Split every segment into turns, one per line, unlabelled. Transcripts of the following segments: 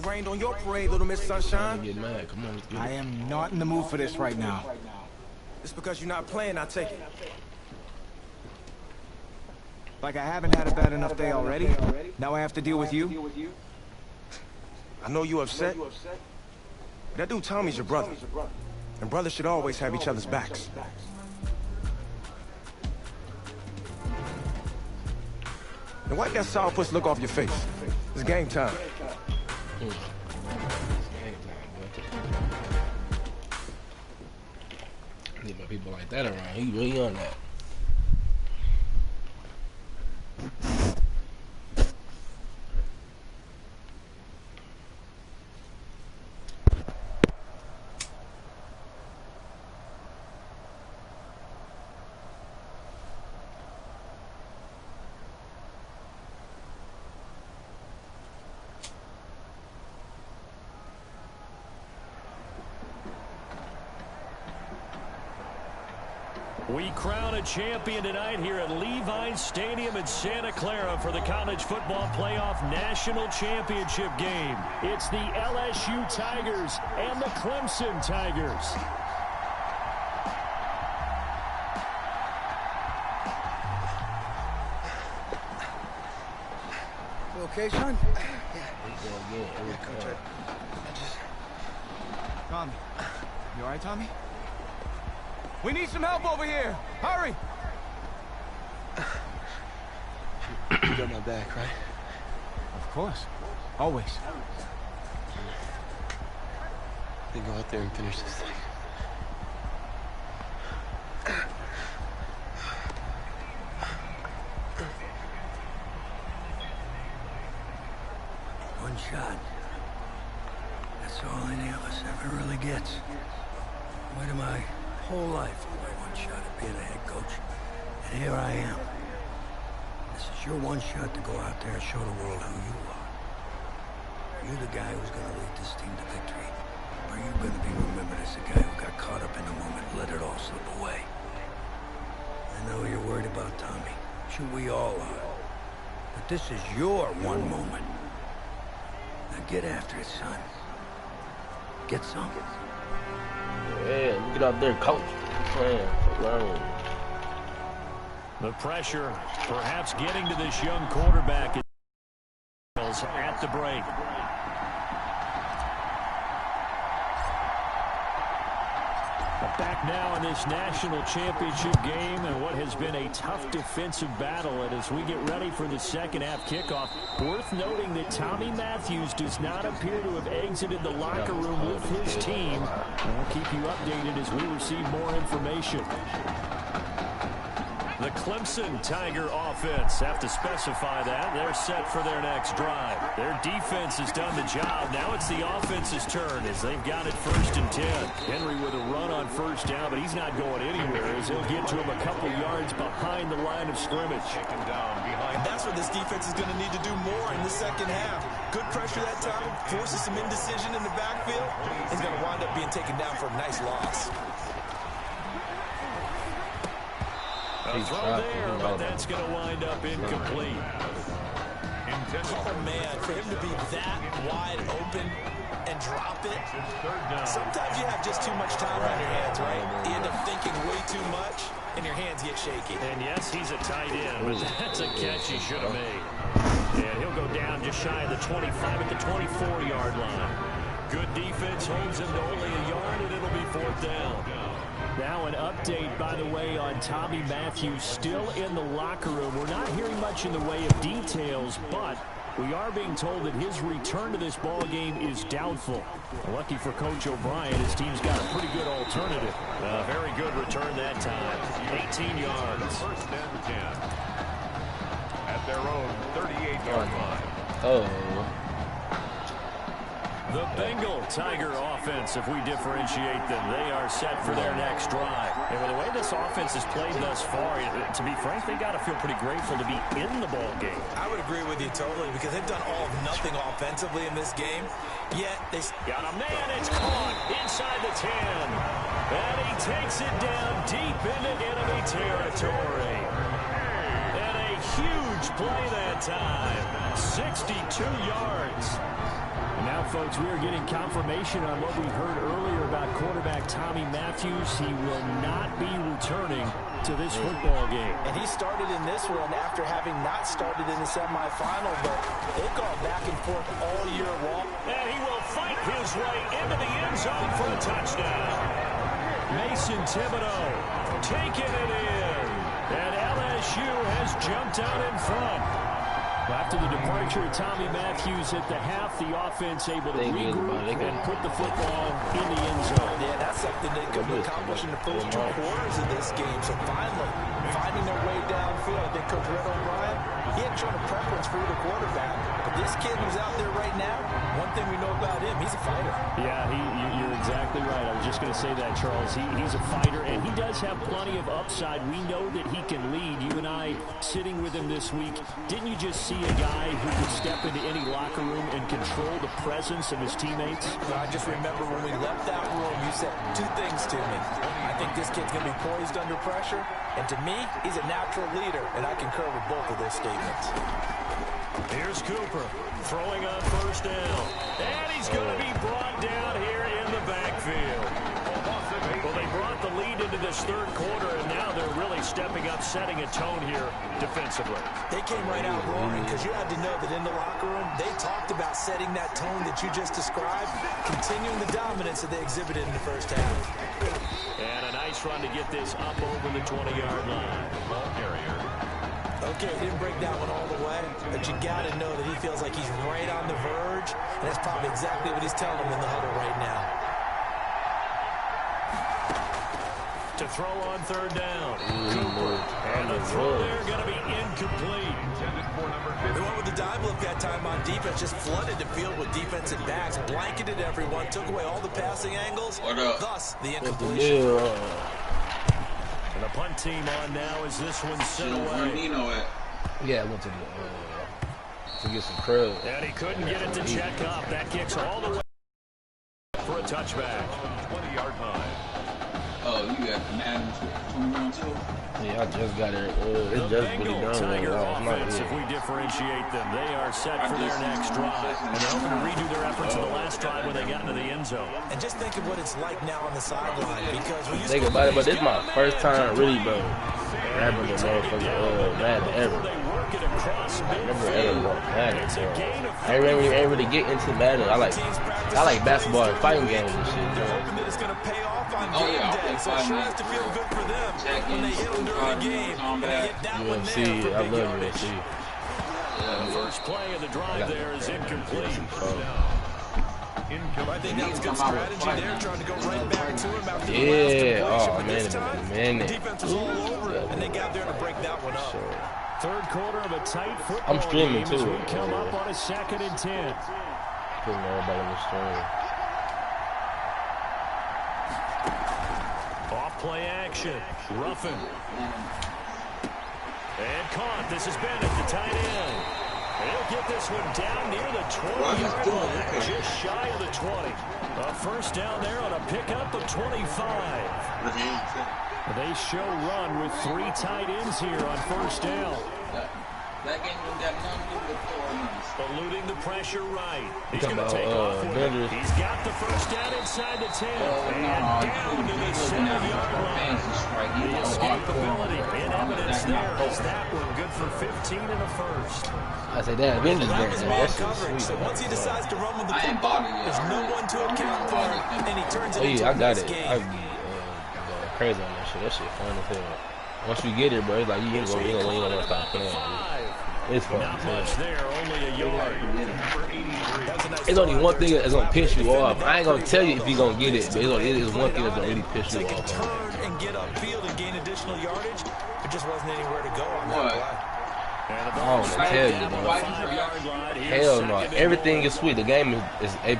rained on your parade, Little Miss Sunshine.
Get mad. Come on, let's get it.
I am not in the mood for this right now.
It's because you're not playing, I take it.
Like I haven't had a bad enough day already? Now I have to deal with you?
I know you upset. That dude Tommy's your brother. And brothers should always have each other's backs. And wipe that sourpuss look off your face. It's game time.
I need my people like that around. He really on that.
We crown a champion tonight here at Levi Stadium in Santa Clara for the College Football Playoff National Championship game. It's the LSU Tigers and the Clemson Tigers.
You okay, son?
Yeah, Coach.
Tommy. You alright, Tommy? We need some help over here! Hurry!
You got my back, right?
Of course. Always.
Then go out there and finish this thing.
One shot. That's all any of us ever really gets. Waited my whole life for my one shot at being a head coach. And here I am. This is your one shot to go out there and show the world who you are. Are you the guy who's going to lead this team to victory? Or are you going to be remembered as the guy who got caught up in the moment and let it all slip away? I know you're worried about Tommy. Sure, we all are. But this is your one moment. Now get after it, son. Get some.
Yeah, get out there, coach. Playing. Learn.
The pressure perhaps getting to this young quarterback at the break. Back now in this national championship game and what has been a tough defensive battle. And as we get ready for the second half kickoff, worth noting that Tommy Matthews does not appear to have exited the locker room with his team. And we'll keep you updated as we receive more information. The Clemson Tiger offense have to specify that. They're set for their next drive. Their defense has done the job. Now it's the offense's turn as they've got it 1st and 10. Henry with a run on 1st down, but he's not going anywhere as he'll get to him a couple yards behind the line of scrimmage.
That's what this defense is going to need to do more in the second half. Good pressure that time, forces some indecision in the backfield. He's going to wind up being taken down for a nice loss.
A throw there, but that's going to wind up incomplete.
Oh, man, for him to be that wide open and drop it. Sometimes you have just too much time on your hands, right? You end up thinking way too much, and your hands get shaky.
And yes, he's a tight end, but that's a catch he should have made. And he'll go down just shy of the 25 at the 24-yard line. Good defense holds him to only a yard, and it'll be 4th down. Now an update, by the way, on Tommy Matthews still in the locker room. We're not hearing much in the way of details, but we are being told that his return to this ball game is doubtful. Lucky for Coach O'Brien, his team's got a pretty good alternative. A very good return that time. 18 yards.
1st and 10. At their own 38-yard line.
Oh.
The Bengal Tiger offense, if we differentiate them, they are set for their next drive. And with the way this offense has played thus far, to be frank, they got to feel pretty grateful to be in the ball game.
I would agree with you totally because they've done all of nothing offensively in this game. Yet they
got a man. It's caught inside the 10. And he takes it down deep into enemy territory. And a huge Huge play that time. 62 yards.
And now, folks, we are getting confirmation on what we heard earlier about quarterback Tommy Matthews. He will not be returning to this football game.
And he started in this one after having not started in the semifinal, but they've gone back and forth all year long.
And he will fight his way into the end zone for a touchdown. Mason Thibodeau taking it in. And LSU has jumped out in front.
After the departure of Tommy Matthews at the half, the offense able to regroup and put the football in the end zone.
Yeah, that's something they couldn't accomplish in the first 2 quarters of this game. So finally, finding their way downfield. I think Coach Red O'Brien, he had shown a preference for the quarterback. But this kid who's out there right now, one thing we know about him, he's a fighter.
Yeah, you're exactly right. I was just going to say that, Charles. He's a fighter, and he does have plenty of upside. We know that he can lead. You and I sitting with him this week, didn't you just see a guy who could step into any locker room and control the presence of his teammates?
I just remember when we left that room, you said 2 things to me. I think this kid's going to be poised under pressure, and to me, he's a natural leader, and I concur with both of those statements.
Here's Cooper throwing on first down. And he's going to be brought down here in the backfield. Well, they brought the lead into this third quarter, and now they're really stepping up, setting a tone here defensively.
They came right out roaring because you had to know that in the locker room, they talked about setting that tone that you just described, continuing the dominance that they exhibited in the first half.
And a nice run to get this up over the 20-yard line. Ball carrier.
Okay, he didn't break that one all the way, but you got to know that he feels like he's right on the verge, and that's probably exactly what he's telling them in the huddle right now.
To throw on third down. Cooper. And the throw there going to be incomplete.
They went with the dime look that time on defense, just flooded the field with defensive backs, blanketed everyone, took away all the passing angles, thus the incompletion.
And the punt team on now as this one's sent away.
Yeah, I went to get some crud.
And he couldn't get it to check up. That kicks all the way for a touchback. 20-yard line.
Oh, you got the Madden 21 too?
Yeah, I just got it. It's just really done.
Tiger offense, if we differentiate them, they are set for their next drive. And they're hoping to redo their efforts in the last drive when they got into the end zone.
And just think of what it's like now on the sideline, because when you
think about it, but this is my first time really, bro, grabbing the motherfucking Madden ever. I never ever watched Madden, bro. I ain't really get into Madden. I like basketball and fighting games and shit, bro.
Oh yeah,
so it sure has to feel good for them when they hit them during the game. And they hit that one
UFC,
there.
I love UFC.
The first play of the drive there is incomplete.
I think that's good strategy there, trying to go right back to him after the last
Yeah,
completion.
oh
But this time,
man.
the defense was all over it, and they got there to break that one up.
Third quarter of a tight football
I'm streaming
game as
too.
we come up on a 2nd and 10.
Putting everybody on the stream.
Off-play action. Ruffin. And caught. This is Bennett, the tight end. He'll get this one down near the 20-yard line, just shy of the 20. A first down there on a pickup of 25. They show run with 3 tight ends here on first down.
That game got nothing to do with 4 months.
Eluding the pressure right. He's
Talking
going to take off with it. He's got the first down inside the 10. And down to the 7-yard line. The escapability in evidence there as that one good for 15 in the first.
I say that Avengers
That was man
that's
coverage, so
sweet.
once he decides to run with the
I ain't
football,
bothered yet.
there's no one to account for him, and he turns it
Oh
into
yeah, I
a
got
nice
it.
game.
I be crazy on that shit. That shit fun as hell. Once you get it, bro, it's like you ain't gonna stop playing. It's fun.
Not much there, only a yard.
It's only one thing that's gonna piss you off. I ain't gonna tell you if you gonna get it, but it is one thing that's gonna really piss you
They can
off.
turn and get upfield and gain additional yardage. There just wasn't anywhere to go on that play.
I don't wanna tell you, bro. Hell no. Everything is sweet. The game is A++.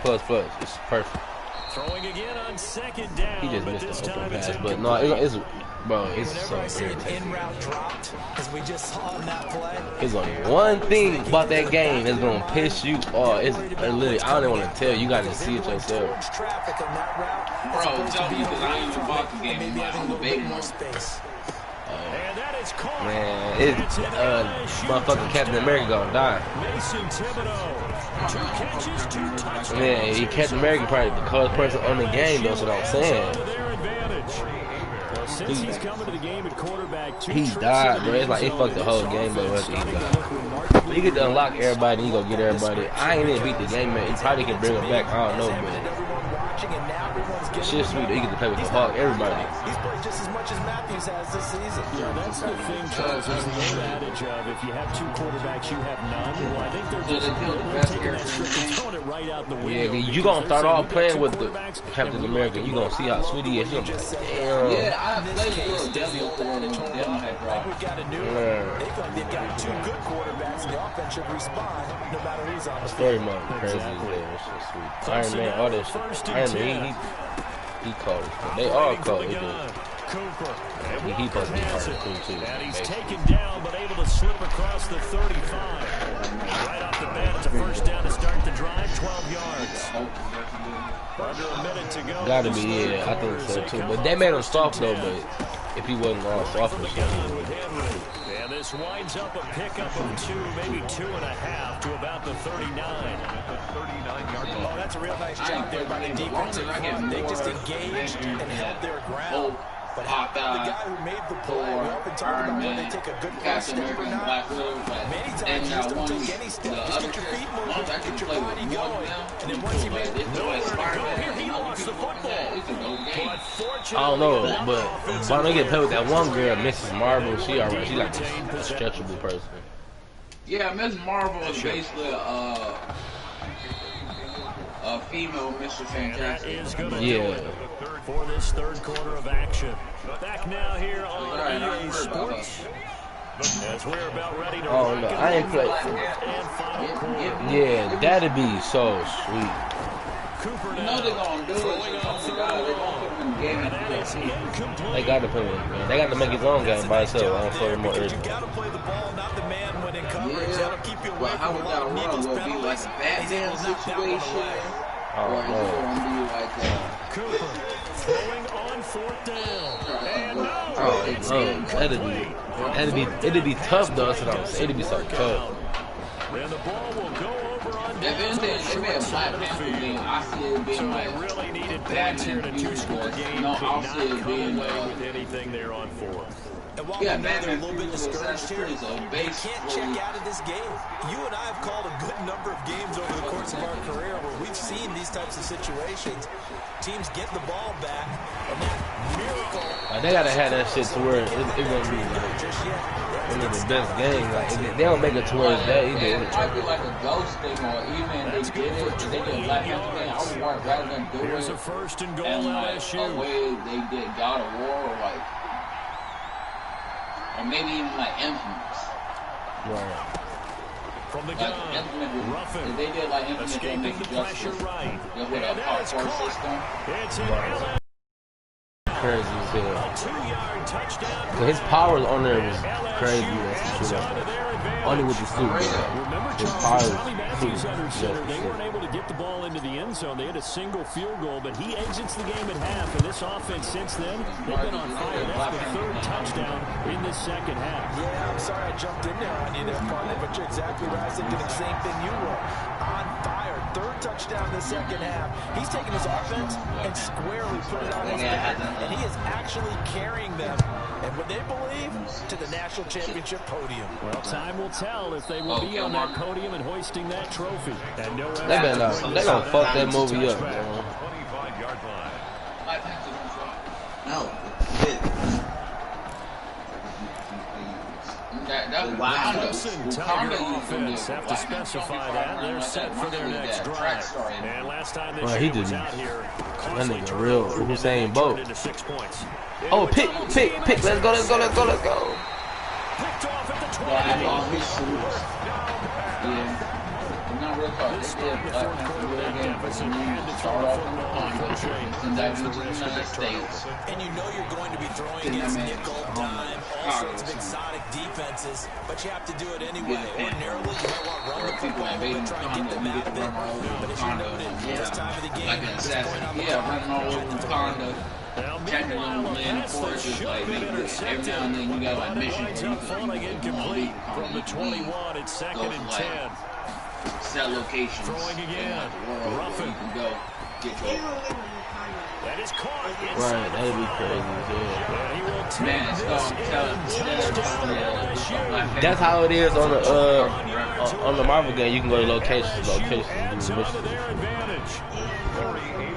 It's perfect.
Throwing again on second down.
He just
but
missed
this
the
time
open
it's
pass, but no, it's bro, it's
Whenever
so
I see an
irritating.
in-route dropped, as we just saw in that play,
There's only one thing about that game that's gonna piss you off. It's literally, I don't even want to tell you. You gotta see it yourself.
towards traffic on that route, as
Bro,
opposed to
tell me
being
because I
away
ain't even
from
bought
it
the
and
game.
maybe having a
I'm
little bit
debating
more
on.
space.
And that
Man, it's motherfucking Captain America gonna die. Man, he Captain America probably the coolest person on the game. That's what I'm saying. He died, bro. It's like he fucked the whole game up after he died. You get to unlock everybody, you gonna get everybody. I ain't even beat the game, man. He probably can bring him back. I don't know, but shit's sweet. He get to play with the Hawk, everybody.
He's played just as much as Matthews has this season.
Yeah, that's the thing, Charles. There's the old adage of if you have two quarterbacks, you have none. Well, I think they're just taking that trick and throwing it right out the window.
Yeah, you gonna start off playing with the Captain America. You gonna see how sweet he is. Damn.
Yeah, I played with
We've got a new one. They've got two good quarterbacks, and the offense should respond no matter who's on the
story mode crazy as hell. It's so sweet. Iron Man, all this shit. Iron Man, he called it. They all called it.
Cooper.
He supposed to be part of the too.
And he's taken down, but able to slip across the 35. Right off the bat, it's a first down to start the drive, 12 yards. Under a minute to go.
Gotta be, yeah, I think so too. But they made him soft though, but if he wasn't all soft or something.
And this winds up a pickup of 2, maybe 2.5 to about the 39.
Oh, that's a real nice job there by the defensive front. They just engaged and held their ground. But how about the guy who made the play? We often talk about when they take a good first step or not. Many times you just don't take any step. Just get your feet moving, get your body going. And then once you make it,
he lost the football.
I don't know, but why don't get played with that one girl, Mrs. Marvel? She alright. She like a stretchable person.
Yeah, Miss Marvel is basically a female Mr. Fantastic.
Yeah.
For this third quarter of action. Back now here on EA Sports. As we're about ready to
oh no, I ain't play. Yeah, that'd be so sweet.
Cooper now. They're gonna do it.
They gotta put him in, man. They gotta make his own game by himself. I don't play more urgent.
You gotta play the ball, not the man when in coverage. That'll keep you away from a lot of needless penalties. He's able to knock that one away.
Cooper throwing on 4th down. And no.
It'd be tough though. That's what I'm saying. It'd be so tough.
And the ball will go over on
down.
So they really needed points here in a 2-score game.
No, I'll see it being
with anything there on 4th.
And while they're a little bit discouraged here, they can't check out of this game. You and I have called a good number of games over the course of our career where we've seen these types of situations. Teams get the ball back, and that miracle.
They gotta have that shit to where it won't be like one of the best games. Like they don't make it to where it's that either.
It might be like a ghost thing, or even they did it, they did Black Panther thing. I would want rather than do
Here's
it.
a first and goal
and like
LSU.
a way they did God of War, or maybe even like Infamous.
Right.
From the
Like
gun,
Infamous,
Ruffin
if they did like Infamous, they
escaping
make
the pressure
justice.
right.
With a parkour system.
It's an
Crazy as hell.
2-yard touchdown.
So his powers on there was crazy. That's the shit. Only with the suit, bro. His powers.
Matthews under center. They weren't able to get the ball into the end zone. They had a single field goal, but he exits the game at half. And this offense since then, they've been on fire. That's the 3rd touchdown in this second half.
Yeah, I'm sorry I jumped in there on you there, partner, but you're exactly right. I was thinking the same thing you were. On fire. 3rd touchdown in the second half. He's taking his offense and squarely put it on his back. And he is actually carrying them, and what they believe, to the national championship podium.
Well, time will tell if they will be on that podium and hoisting that trophy. And no
They gonna fuck that movie up, bro.
25-yard line.
No,
Tiger offense have to specify that. They're set for their next drive. And last time this year was out here,
that nigga real Usain Bolt.
into 6 points.
Oh, pick. Let's go.
Picked off at the 20. This time the 4th quarter, that deficit had to throw the football and that's the risk of big turnovers.
And you know you're going to be throwing against nickel, dime, all sorts of exotic defenses, but you have to do it anyway. Ordinarily, you might want to run the football and try and get them out of it. But as you noted, this time of the game, at this point on the clock,
chapter on land forest is like maybe every now and then you got like missions where you
falling incomplete from the 21. It's second and 10.
Set locations.
Throwing again.
Roughing. You can go get your.
That is caught.
Right, that'd be crazy.
Man, it's
that's how it is on the Marvel game. You can go to locations and do missions.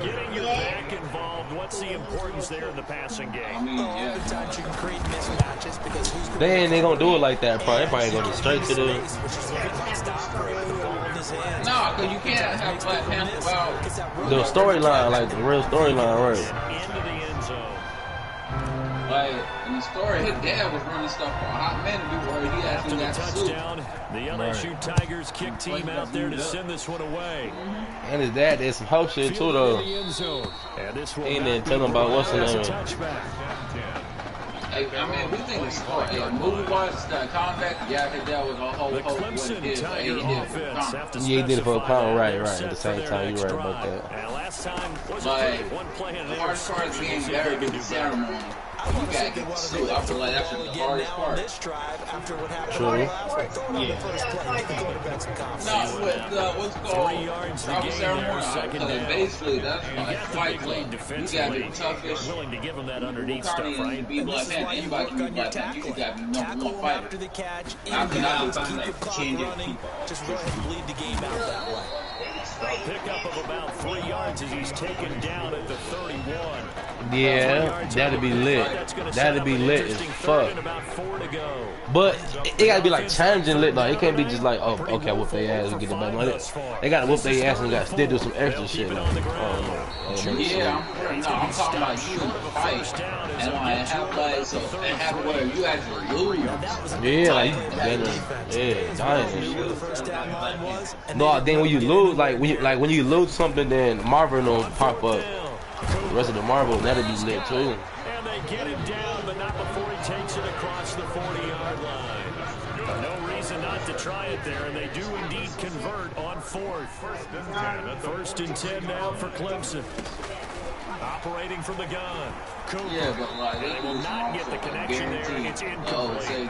Getting your back involved. What's the importance there in the passing game?
I mean, oftentimes you can create mismatches because who's going
They ain't gonna do it like that, bro. They probably gonna go straight to the.
No, because you can't have Black Panther
the storyline, like the real storyline, right?
Into the end zone.
Like in the story, his dad was running stuff for a hot minute before he actually got
touchdown. The LSU Tigers kick team out there to send this one away.
And his dad did some hope shit too, though. Ain't then tell him about what's the name.
I mean, we think it's movie-wise, the contact, yeah, because that was a whole hope what he did. He
did it for a comment, right. At the same time, you're right about that.
Like, the hardest part of the game better be the ceremony. You gotta get the suit. I feel like that's the hardest part.
True.
No, what's called proper ceremony? Basically, that's like Fight Club. You gotta be the toughest.
Willing to give them that underneath stuff, right?
Be Black Panther. Anybody can be Black Panther. You just gotta be number one fighter.
After the catch,
Not keep it
running. Just go ahead and bleed the game out that way.
A pickup of about 3 yards as he's taken down at the 31.
Yeah, that'd be lit. That'd be lit as fuck. But it gotta be like challenging lit though. It can't be just like, oh, okay, whoop their ass and get the back. They gotta whoop their ass and got still do some extra shit. Like,
I'm talking about you fight and like have like so and have where you actually lose.
Yeah, like you better, dying and shit. No, then when you lose, when you lose something, then Marvel will pop up. The rest of the Marvel, that'll be lit too.
And they get him down, but not before he takes it across the 40-yard line. No reason not to try it there, and they do indeed convert on fourth. First and 10 now for Clemson. Operating from the gun. Cooper.
Yeah, but like
they will not get the connection there. It's incomplete.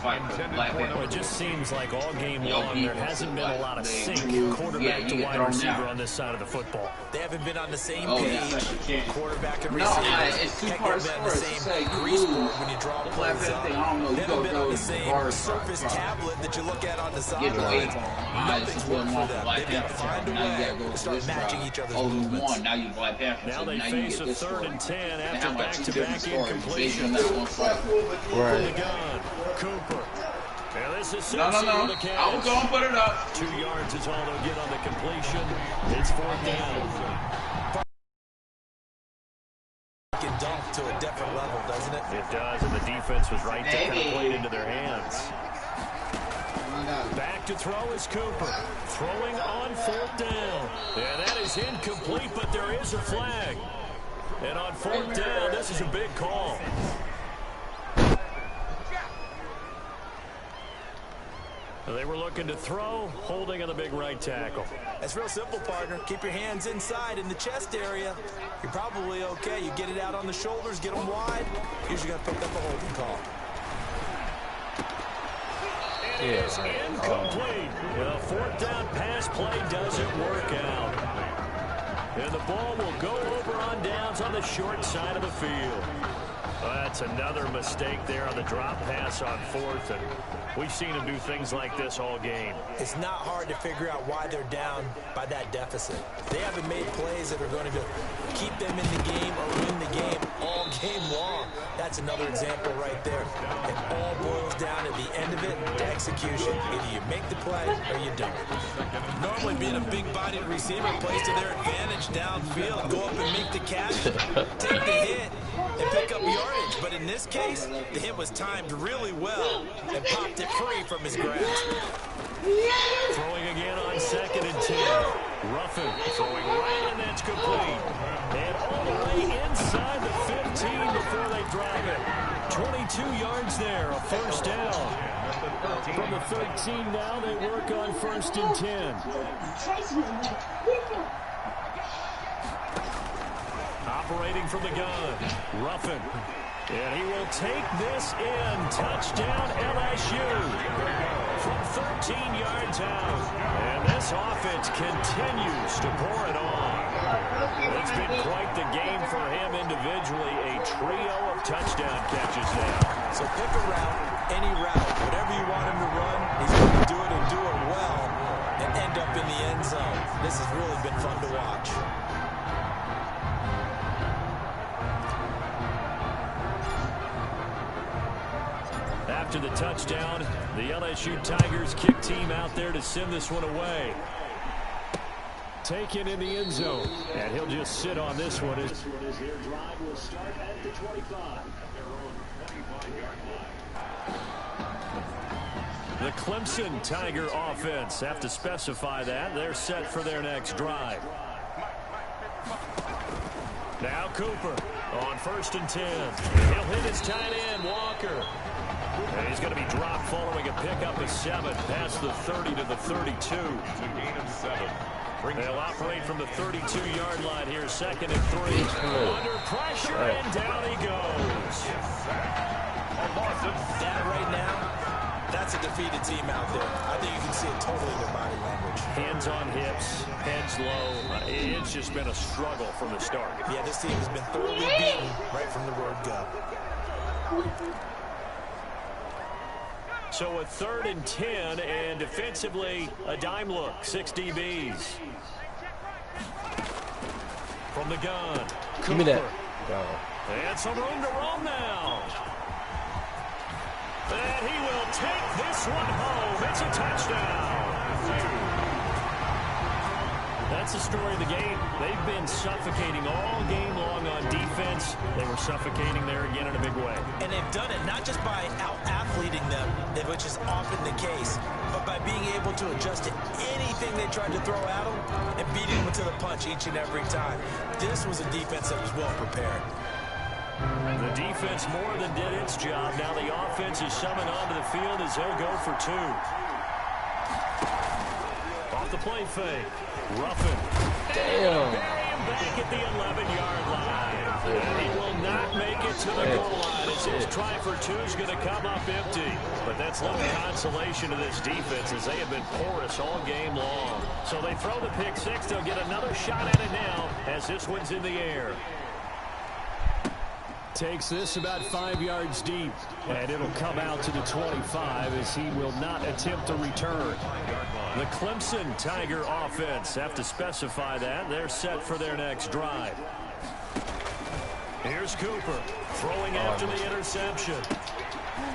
It just seems like all game long there hasn't been a lot of sync quarterback to wide receiver on this side of the football.
They haven't been on the same page. Quarterback and receiver.
No, it's two-part sport. Say you lose
when you draw
Black
plays up.
Panther, I don't know. You
They haven't been on the
go
same surface tablet that you look at on the
get
sideline.
your 8 ball.
Nothing's worked for them. They've got to find a way to start matching each other's movements.
Now you Black Panther.
Now they face a 3rd and 10 after back-to-back
incompletion.
Right. Cooper. Yeah, this is
no. I was going to put it up.
2 yards is all they'll get on the completion. It's 4th down.
Can dunk to a different level, doesn't it?
It does, and the defense was right to kind of play it into their hands. Back to throw is Cooper. Throwing on 4th down. Yeah, that is incomplete, but there is a flag. And on 4th down, this is a big call. They were looking to throw, holding on the big right tackle.
That's real simple, partner. Keep your hands inside in the chest area. You're probably okay. You get it out on the shoulders, get them wide. Usually got to pick up a holding call.
It is incomplete. The 4th down pass play doesn't work out. And the ball will go over on downs on the short side of the field. That's another mistake there on the drop pass on 4th, and we've seen him do things like this all game.
It's not hard to figure out why they're down by that deficit. They haven't made plays that are going to keep them in the game or win the game all game long. That's another example right there. It all boils down at the end of it to execution. Either you make the play or you don't. Normally being a big-bodied receiver plays to their advantage downfield, go up and make the catch, take the hit, and pick up yardage. But in this case, the hit was timed really well and popped it free from his grasp.
Throwing again on 2nd and 10. Ruffin throwing right, and that's complete. And all the way inside the 15 before they drop it. 22 yards there, a 1st down. From the 13 now, they work on 1st and 10. Operating from the gun, Ruffin. And he will take this in. Touchdown LSU from 13 yards out. And this offense continues to pour it on. It's been quite the game for him individually. A trio of touchdown catches now.
So pick a route, any route. Whatever you want him to run, he's going to do it and do it well and end up in the end zone. This has really been fun to watch.
After the touchdown, the LSU Tigers kick team out there to send this one away. Taken in the end zone. And he'll just sit on this one.
This one is their drive will start at the 25.
The Clemson Tiger offense have to specify that. They're set for their next drive. Now Cooper on 1st and 10. He'll hit his tight end, Walker. And he's going to be dropped following a pickup of 7 past the 30 to the 32.
It's a gain of 7.
They'll operate from the 32-yard line here, 2nd and 3. Under pressure, and down he goes.
That right now, that's a defeated team out there. I think you can see it totally in their body language.
Hands on hips, heads low. It's just been a struggle from the start.
Yeah, this team has been thoroughly beaten right from the word go.
So a 3rd and 10, and defensively, a dime look, 6 DBs. From the gun, Cooper.
Give me that.
And some room to roam now. And he will take this one home. It's a touchdown. That's the story of the game. They've been suffocating all game long on defense. They were suffocating there again in a big way.
And they've done it not just by out-athleting them, which is often the case, but by being able to adjust to anything they tried to throw at them and beating them to the punch each and every time. This was a defense that was well prepared.
The defense more than did its job. Now the offense is summoned onto the field as they'll go for 2. Off the play fake. Ruffin.
Damn.
Bury him back at the 11-yard line. And he will not make it to the goal line as his try for 2 is going to come up empty. But that's little consolation to this defense as they have been porous all game long. So they throw the pick 6. They'll get another shot at it now as this one's in the air.
Takes this about 5 yards deep, and it'll come out to the 25 as he will not attempt to return.
The Clemson Tiger offense have to specify that. They're set for their next drive. Here's Cooper throwing after the interception.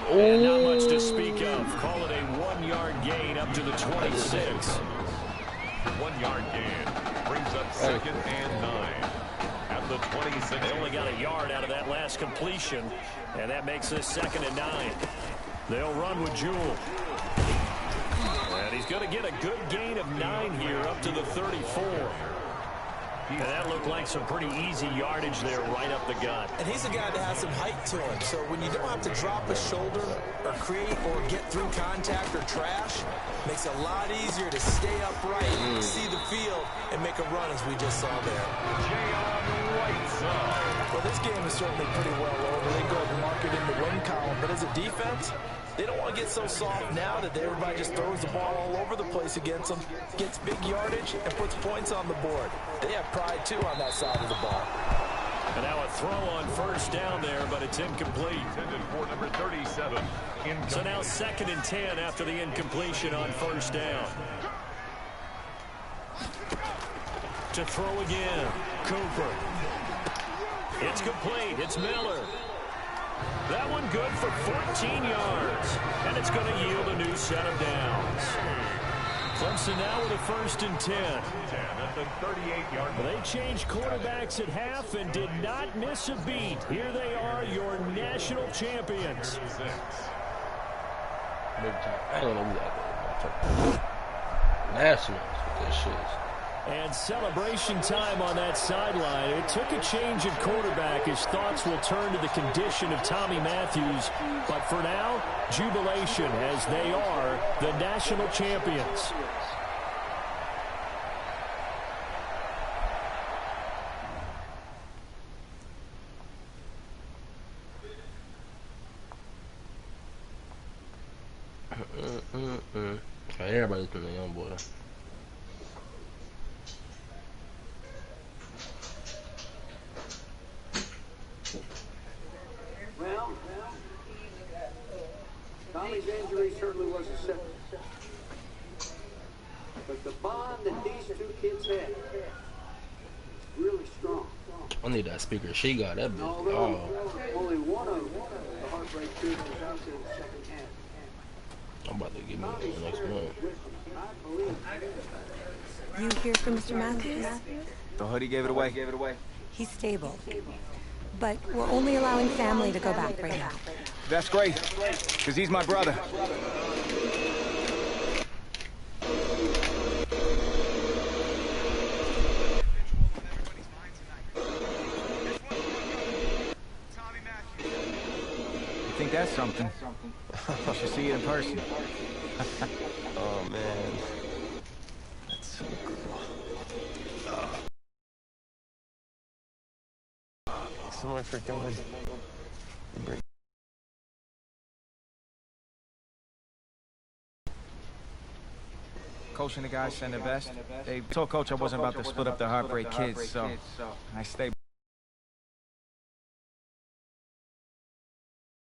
And not much to speak of. Call it a 1-yard gain up to the 26.
1-yard gain brings up 2nd and 9. The 26.
They only got a yard out of that last completion, and that makes this 2nd and 9. They'll run with Jewell. And he's going to get a good gain of 9 here up to the 34. And that looked like some pretty easy yardage there right up the gut.
And he's a guy that has some height to him. So when you don't have to drop a shoulder or create or get through contact or trash, makes it a lot easier to stay upright, see the field, and make a run as we just saw there. Well, this game is certainly pretty well over. They go and mark it in the win column. But as a defense, they don't want to get so soft now that everybody just throws the ball all over the place against them, gets big yardage, and puts points on the board. They have pride, too, on that side of the ball.
And now a throw on 1st down there, but it's incomplete.
Intended for number 37.
So now 2nd and 10 after the incompletion on 1st down. To throw again, Cooper. It's complete. It's Miller. That one good for 14 yards. And it's going to yield a new set of downs. Clemson now with a 1st and 10.
At the 38-yard line.
They changed quarterbacks at half and did not miss a beat. Here they are, your national champions.
I don't know that. Nationals with this shit.
And celebration time on that sideline. It took a change at quarterback as thoughts will turn to the condition of Tommy Matthews. But for now, jubilation as they are the national champions.
Everybody's been a young boy.
Well, Tommy's injury certainly was a setback. But the bond that these two kids had, really strong.
I need that speaker. She got that bitch.
Although only one of the heartbreak tears was out in the second half.
I'm about to give me the next one.
You here for Mr. Matthews?
The hoodie gave it away.
He's stable. But we're only allowing family to go back right now.
That's great, because he's my brother. You think that's something? You should see it in person.
Oh, man. That's so cool. Somewhere for going.
Coach and the guys send their best. They told Coach I wasn't about to split up the Heartbreak Kids, so I stayed.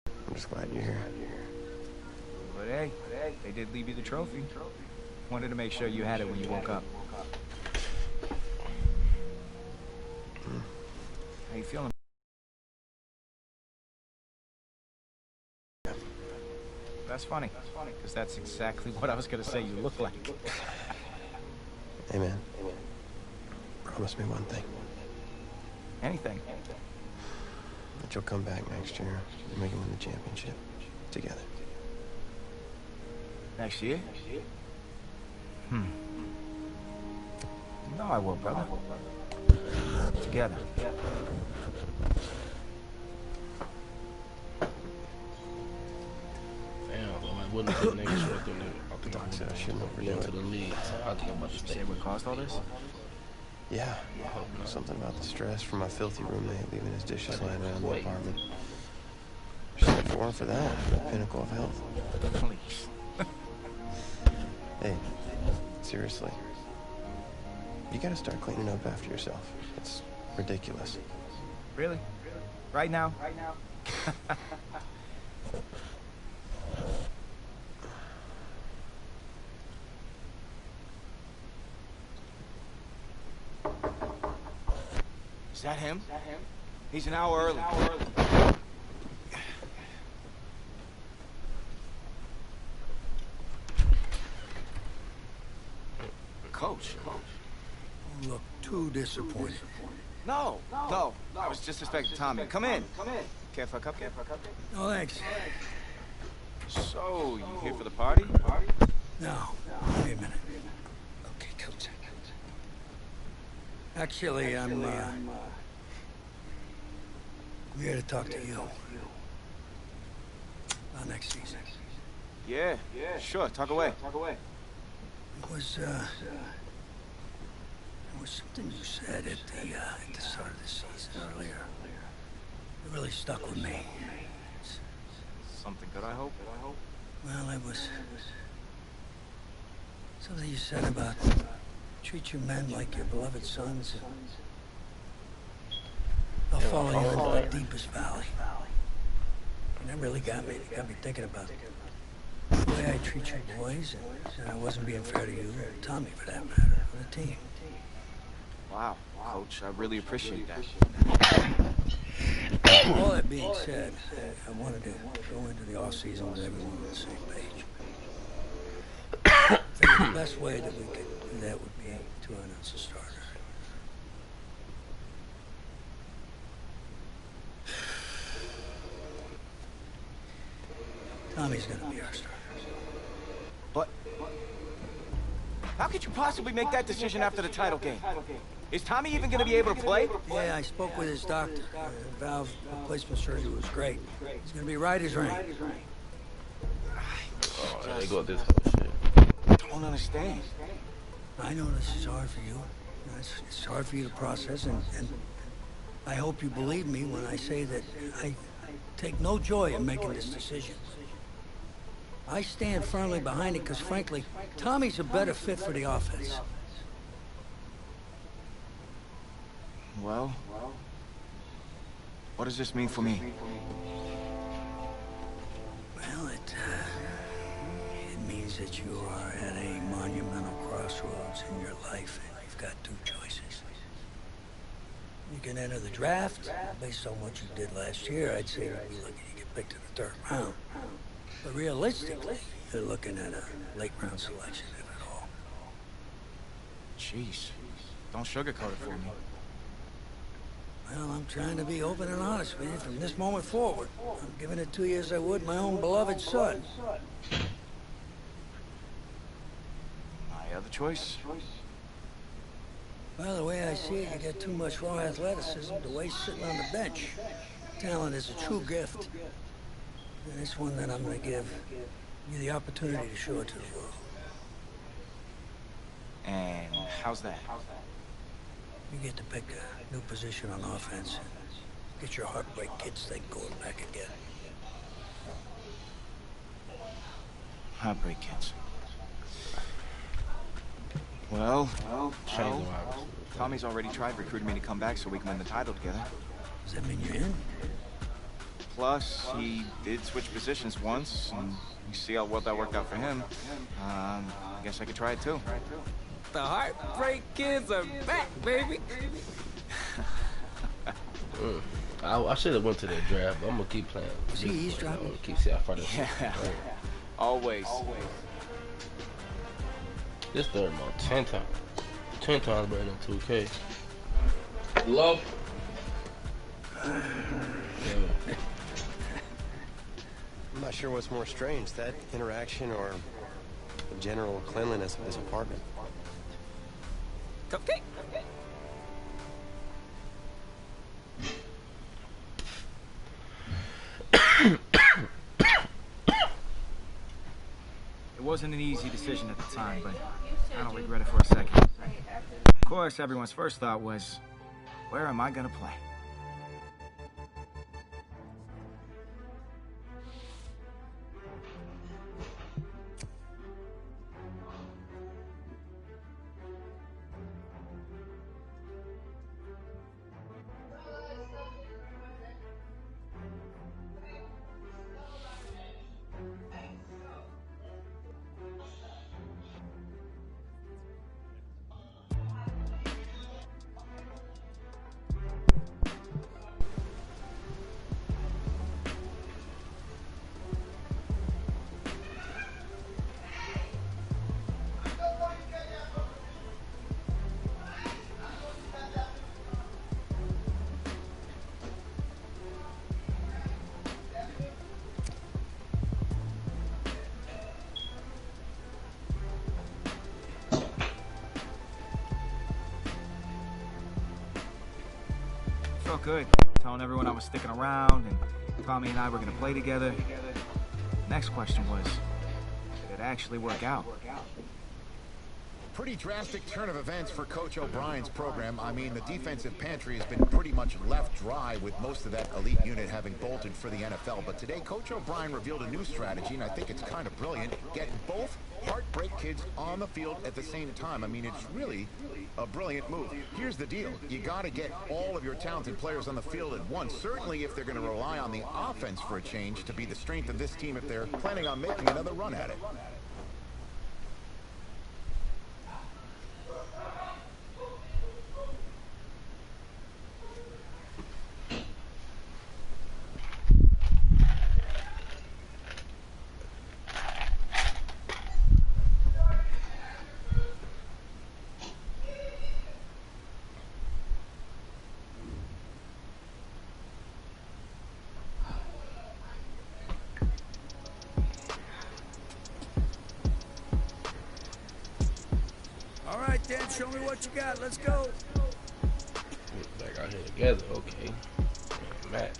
I'm just glad you're here.
But hey, they did leave you the trophy. Wanted to make sure you had it when you woke up. How you feeling? That's funny, because that's exactly what I was going to say you look like.
Hey, man. Promise me one thing.
Anything.
That you'll come back next year and make it win the championship together.
Next year? No, I will, brother. Together.
Wouldn't have been niggas right there.
The doc said I shouldn't overdo it.
To the league. So I think I'm about to stay.
Say what caused all this?
Yeah. Something about the stress from my filthy roommate leaving his dishes lying around the apartment. She said if it weren't for that, the pinnacle of health.
Please.
Hey, seriously. You gotta start cleaning up after yourself. It's ridiculous.
Really? Right now? Is that him? He's an hour early. Coach.
You look too disappointed.
No. I was just expecting Tommy. Come in. Care for a cupcake?
No, thanks.
So, you here for the party?
No. Wait a minute. Okay, Coach. Actually, I'm here to talk to you. About next season.
Yeah, sure. Talk away.
It was something you said at the start of the season earlier. It really stuck with me.
Something good, I hope?
Well, it was something you said about treat your men like your beloved sons. They'll follow you into the deepest valley. And that really got me. It got me thinking about the way I treat your boys, and I wasn't being fair to you, or Tommy for that matter, for the team.
Wow, Coach, I really appreciate that.
All that being said, I wanted to go into the off-season with everyone on the same page. I figured the best way that we could do that would be to announce a starter. Tommy's gonna be our starter.
But how could you possibly make that decision after the title game? Is Tommy even gonna be able to play?
Yeah, I spoke with his doctor. Valve replacement surgery was great. He's gonna be right as rain.
Oh, they go this whole shit.
Don't understand.
I know this is hard for you. It's hard for you to process, and I hope you believe me when I say that I take no joy in making this decision. I stand firmly behind it because, frankly, Tommy's a better fit for the offense.
Well, what does this mean for me?
Well, it means that you are at a monumental crossroads in your life, and you've got two choices. You can enter the draft. Based on what you did last year, I'd say you'd be lucky to get picked in the 3rd round. But realistically, you're looking at a late-round selection, if at all.
Jeez, don't sugarcoat it for me.
Well, I'm trying to be open and honest with you from this moment forward. I'm giving it to you as I would my own beloved son.
My other choice?
Well, the way I see it, you got too much raw athleticism to waste sitting on the bench. Talent is a true gift. And it's one that I'm going to give you the opportunity to show it to the world.
And how's that?
You get to pick a new position on offense and get your heartbreak kids thing going back again.
Heartbreak kids. Well, Tommy's already tried recruiting me to come back so we can win the title together.
Does that mean you're in?
Plus, he did switch positions once, and you see how well that worked out for him. I guess I could try it too.
The Heartbreak Kids are back, baby.
I should have went to the draft, but I'm gonna keep playing.
See, he's dropping.
I'm gonna keep seeing how far this.
Yeah. Always.
This 3rd month, 10 times. 10 times better than 2K.
Love.
I'm not sure what's more strange, that interaction or the general cleanliness of this apartment.
Cupcake.
It wasn't an easy decision at the time, but I don't regret it for a second. Of course, everyone's first thought was, where am I gonna play? Felt good, telling everyone I was sticking around and Tommy and I were gonna play together. Next question was, did it actually work out?
Pretty drastic turn of events for Coach O'Brien's program. I mean, the defensive pantry has been pretty much left dry with most of that elite unit having bolted for the NFL. But today, Coach O'Brien revealed a new strategy, and I think it's kind of brilliant. Get both Heartbreak Kids on the field at the same time. I mean, it's really a brilliant move. Here's the deal. You got to get all of your talented players on the field at once. Certainly if they're going to rely on the offense for a change to be the strength of this team if they're planning on making another run at it.
Dan, show me what you got. Let's go.
Back out here together, okay. Matt.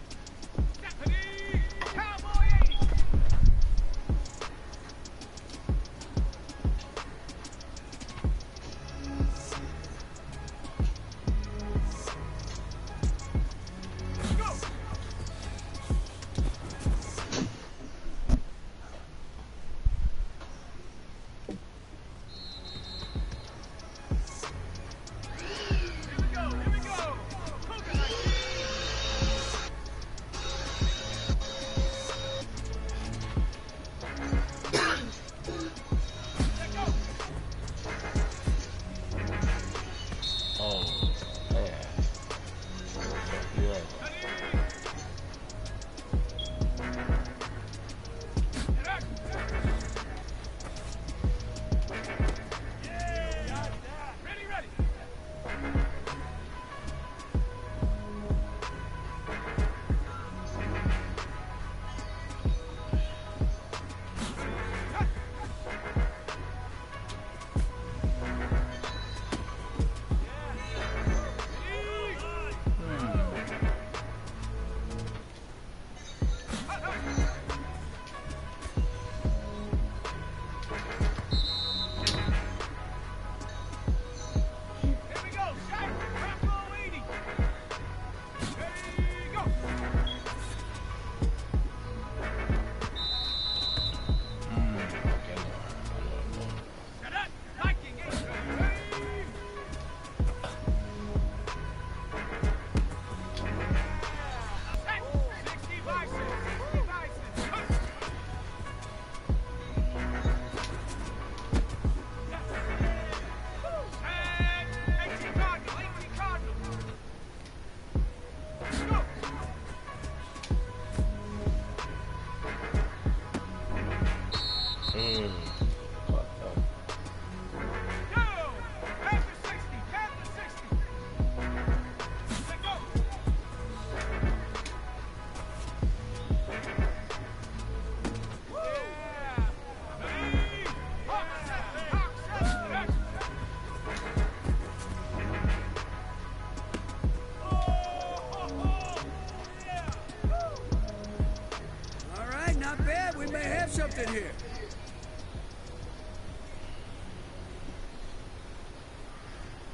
here.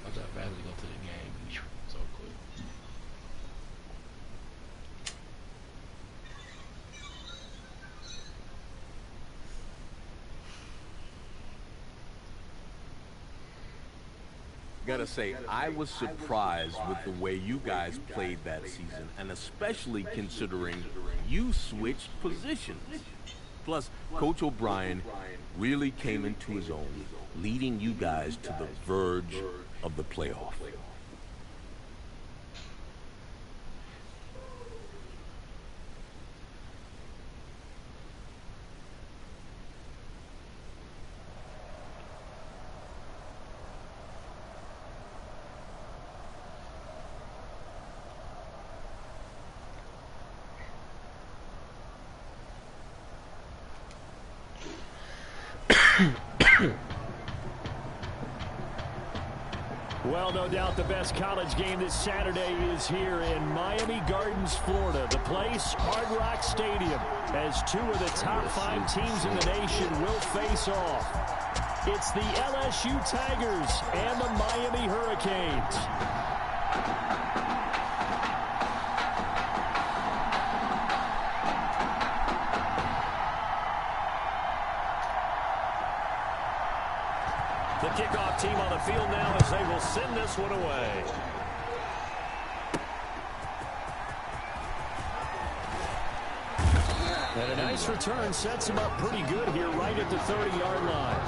Watch how fast we go to the game. So quick.
Gotta say, I was surprised with the way you guys played that season, and especially considering you switched positions. Plus, Coach O'Brien really came into his own, leading you guys to the verge of the playoff.
Well, no doubt the best college game this Saturday is here in Miami Gardens, Florida. The place, Hard Rock Stadium, as two of the top 5 teams in the nation will face off. It's the LSU Tigers and the Miami Hurricanes.
The kickoff team on the field now as they will send this one away.
And a nice return sets him up pretty good here right at the 30-yard line.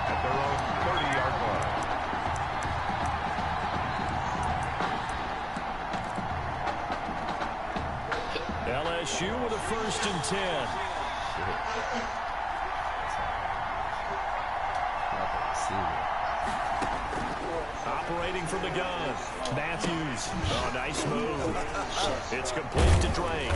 At their own 30-yard line.
LSU with a 1st and 10.
Operating from the gun, Matthews. Oh, nice move. It's complete to Drake.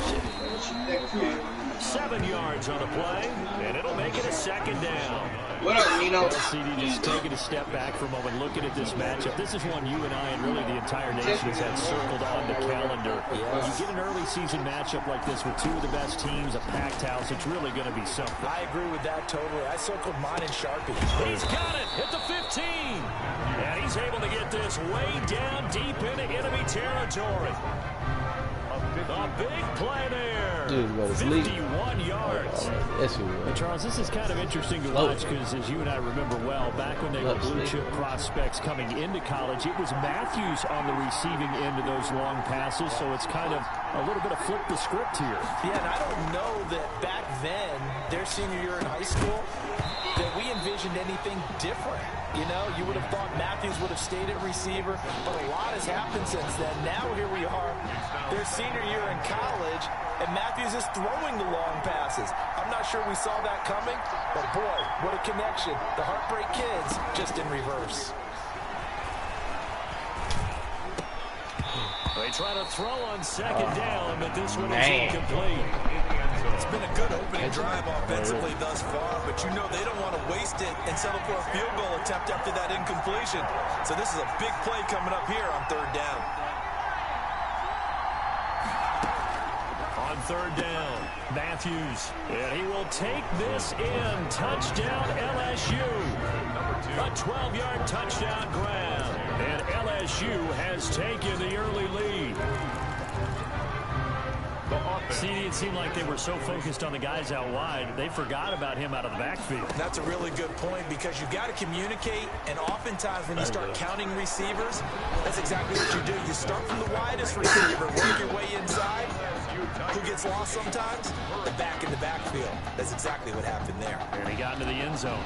7 yards on the play, and it'll make it a 2nd down.
What up, Nino?
CD just taking a step back for a moment, looking at this matchup. This is one you and I and really the entire nation has had circled on the calendar. When you get an early season matchup like this with two of the best teams, a packed house, it's really going to be something.
I agree with that totally. I circled mine in Sharpie.
He's got it at the 15. And he's able to get this way down deep into enemy territory. A big play there.
Dude,
51 yards.
Yes, he will.
Charles, this is kind of interesting to watch because, as you and I remember well, back when they were blue-chip prospects coming into college, it was Matthews on the receiving end of those long passes, so it's kind of a little bit of flip the script here.
Yeah, and I don't know that back then, their senior year in high school, that we envisioned anything different. You know, you would have thought Matthews would have stayed at receiver, but a lot has happened since then. Now here we are, their senior year in college, and Matthews is throwing the long passes. I'm not sure we saw that coming, but boy, what a connection. The Heartbreak Kids just in reverse.
They try to throw on 2nd down, but this one is incomplete.
It's been a good opening drive offensively thus far, but you know they don't want to waste it and settle for a field goal attempt after that incompletion. So this is a big play coming up here on 3rd down.
On 3rd down, Matthews. And he will take this in. Touchdown LSU. A 12-yard touchdown grab. And LSU has taken the early lead.
CD, it seemed like they were so focused on the guys out wide, they forgot about him out of the backfield.
That's a really good point because you've got to communicate, and oftentimes when you start counting receivers, that's exactly what you do. You start from the widest receiver, work your way inside. Who gets lost sometimes? The back in the backfield. That's exactly what happened there.
And he got into the end zone.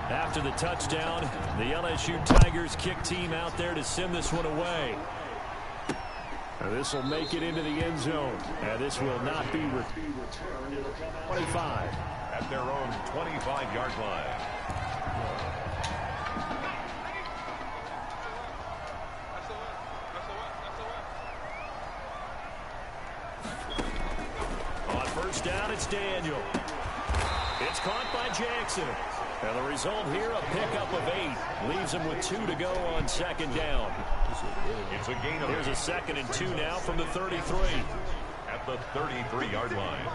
After the touchdown, the LSU Tigers kick team out there to send this one away. This will make it into the end zone. And this will not be returned. 25.
At their own 25-yard line.
On 1st down, it's Daniel. It's caught by Jackson. And the result here, a pickup of 8. Leaves him with 2 to go on 2nd down.
It's a gain of
Here's a 2nd and 2 now from the 33.
At at the 33-yard line.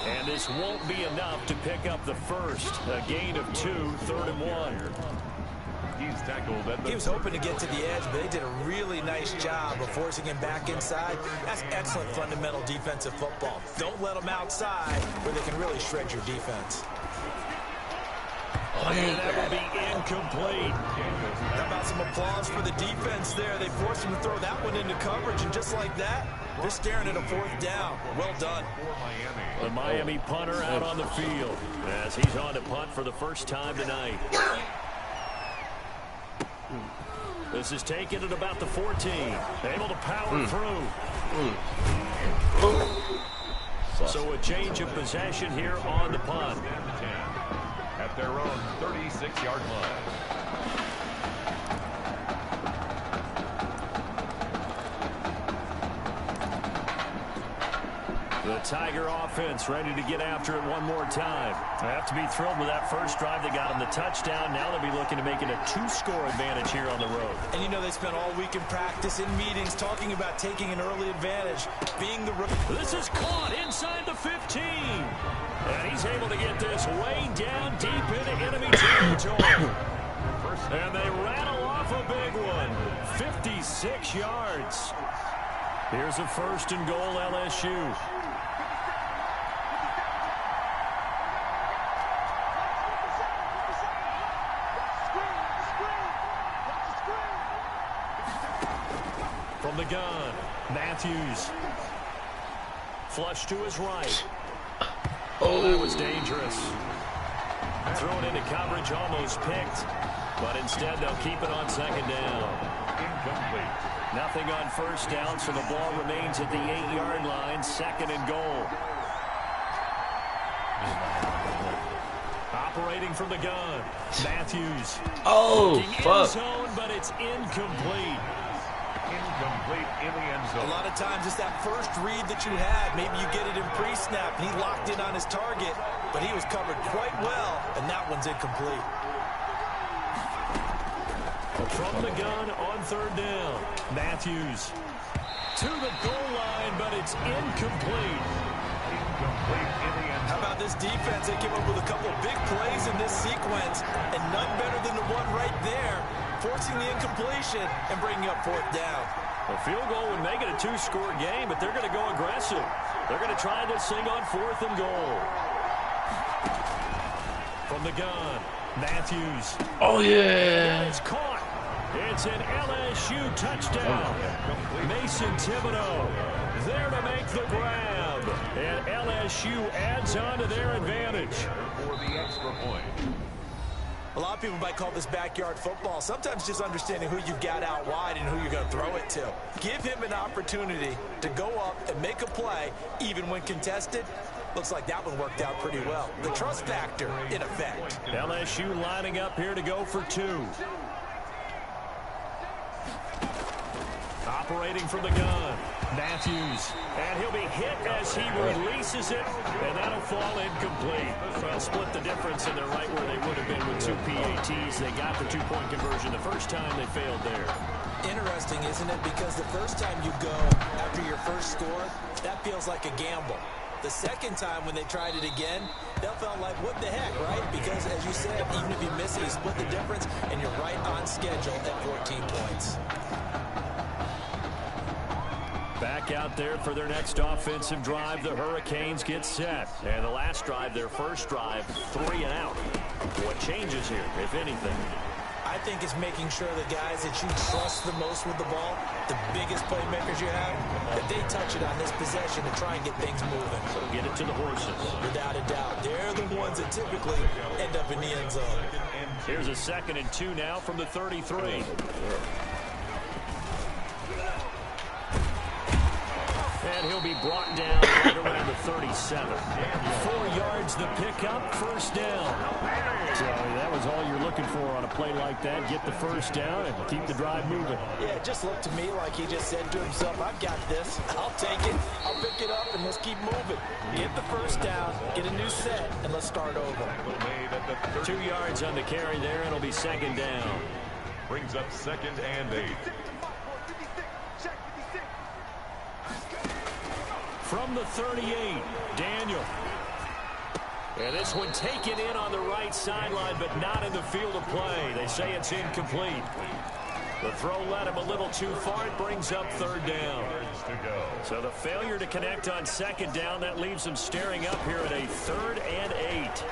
And this won't be enough to pick up the first. A gain of 2, 3rd and 1.
He's tackled at the
He was hoping to get to the edge, but they did a really nice job of forcing him back inside. That's excellent fundamental defensive football. Don't let them outside where they can really shred your defense.
And that will be incomplete.
How about some applause for the defense there? They forced him to throw that one into coverage, and just like that, they're staring at a 4th down. Well done.
The Miami punter out on the field as he's on to punt for the first time tonight. This is taken at about the 14. Able to power through. So a change of possession here on the punt.
At their own 36-yard line.
The Tiger offense ready to get after it one more time. They have to be thrilled with that first drive. They got them the touchdown. Now they'll be looking to make it a 2-score advantage here on the road.
And you know they spent all week in practice, in meetings, talking about taking an early advantage, being the rookie.
This is caught inside the 15. And he's able to get this way down deep into enemy territory. And they rattle off a big one. 56 yards. Here's a 1st and goal, LSU. From the gun, Matthews. Flush to his right. Oh, that was dangerous. Thrown into coverage, almost picked. But instead, they'll keep it on 2nd down.
Incomplete.
Nothing on 1st down, so the ball remains at the 8-yard line. 2nd and goal. Operating from the gun, Matthews.
Oh, fuck.
Zone, but it's incomplete.
Incomplete in the end zone.
A lot of times it's that first read that you had. Maybe you get it in pre-snap. He locked in on his target, but he was covered quite well, and that one's incomplete.
From the gun on 3rd down, Matthews to the goal line, but it's incomplete.
Incomplete in the end zone.
How about this defense? They came up with a couple of big plays in this sequence, and none better than the one right there, forcing the incompletion and bringing up 4th down.
A field goal would make it a 2-score game, but they're going to go aggressive. They're going to try this thing on 4th and goal. From the gun, Matthews.
Oh, yeah.
It's caught. It's an LSU touchdown. Mason Thibodeau there to make the grab. And LSU adds on to their advantage.
For the extra point.
A lot of people might call this backyard football. Sometimes just understanding who you've got out wide and who you're going to throw it to. Give him an opportunity to go up and make a play, even when contested. Looks like that one worked out pretty well. The trust factor in effect.
LSU lining up here to go for 2. Operating from the gun, Matthews. And he'll be hit as he releases it, and that'll fall incomplete. Well, split the difference, and they're right where they would have been with 2 PATs. They got the 2-point conversion the first time. They failed there.
Interesting, isn't it? Because the first time you go after your first score, that feels like a gamble. The second time when they tried it again, that felt like, what the heck, right? Because, as you said, even if you miss it, you split the difference, and you're right on schedule at 14 points.
Back out there for their next offensive drive, the Hurricanes get set. And the last drive, their first drive, 3 and out. What changes here, if anything?
I think it's making sure the guys that you trust the most with the ball, the biggest playmakers you have, that they touch it on this possession to try and get things moving.
So get it to the horses.
Without a doubt. They're the ones that typically end up in the end zone.
Here's a 2nd and 2 now from the 33. And he'll be brought down right around the 37. 4 yards the pickup, 1st down. So that was all you're looking for on a play like that. Get the 1st down and keep the drive moving.
Yeah, it just looked to me like he just said to himself, I've got this. I'll take it. I'll pick it up, and let's keep moving. Get the 1st down, get a new set, and let's start over.
2 yards on the carry there, and it'll be 2nd down.
Brings up 2nd and 8.
From the 38, Daniel. And this one taken in on the right sideline, but not in the field of play. They say it's incomplete. The throw led him a little too far. It brings up third down. So the failure to connect on second down, that leaves him staring up here at a 3rd and 8.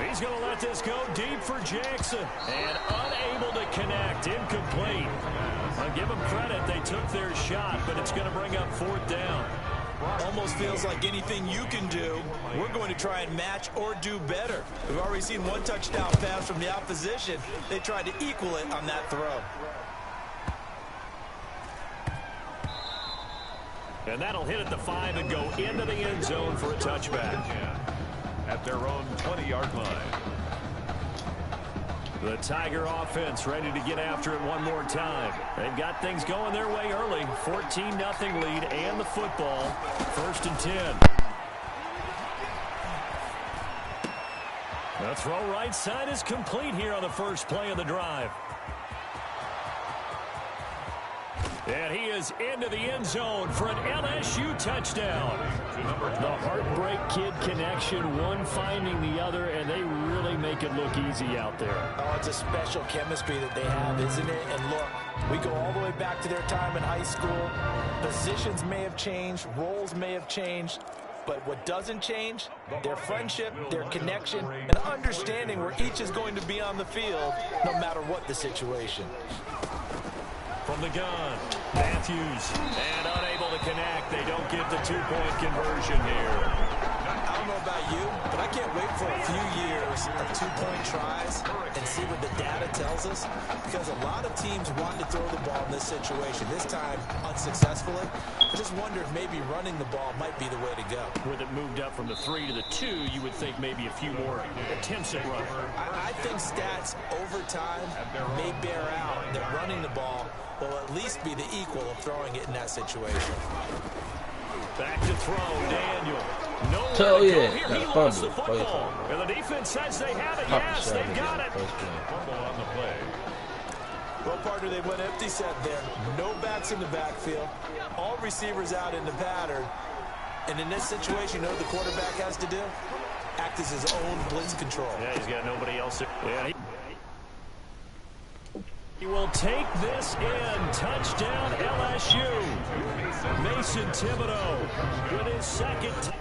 He's going to let this go deep for Jackson. And unable to connect. Incomplete. I'll give them credit. They took their shot, but it's going to bring up 4th down.
Almost feels like anything you can do, we're going to try and match or do better. We've already seen one touchdown pass from the opposition. They tried to equal it on that throw.
And that'll hit at the 5 and go into the end zone for a touchback.
At their own 20-yard line.
The Tiger offense ready to get after it one more time. They've got things going their way early. 14-0 lead and the football. 1st and 10. The throw right side is complete here on the first play of the drive. And he is into the end zone for an LSU touchdown.
The Heartbreak Kid connection, one finding the other, and they really make it look easy out there.
Oh, it's a special chemistry that they have, isn't it? And look, we go all the way back to their time in high school. Positions may have changed, roles may have changed, but what doesn't change, their friendship, their connection, and understanding where each is going to be on the field, no matter what the situation.
From the gun, Matthews, and unable to connect. They don't get the 2-point conversion here.
I don't know about you, but I can't wait for a few years of 2-point tries and see what the data tells us, because a lot of teams want to throw the ball in this situation, this time unsuccessfully. I just wonder if maybe running the ball might be the way to go.
With it moved up from the 3 to the 2, you would think maybe a few more attempts at running.
I think stats over time may bear out that running the ball will at least be the equal of throwing it in that situation.
Back to throw, Daniel.
Oh yeah,
He lost the football. And the defense says they have it. Yes, they got it.
Fumble on the play.
Well, partner, they went empty set there. No backs in the backfield. All receivers out in the pattern. And in this situation, you know what the quarterback has to do? Act as his own blitz control.
Yeah, he's got nobody else. Yeah, he will take this in. Touchdown LSU. Mason Thibodeau with his second.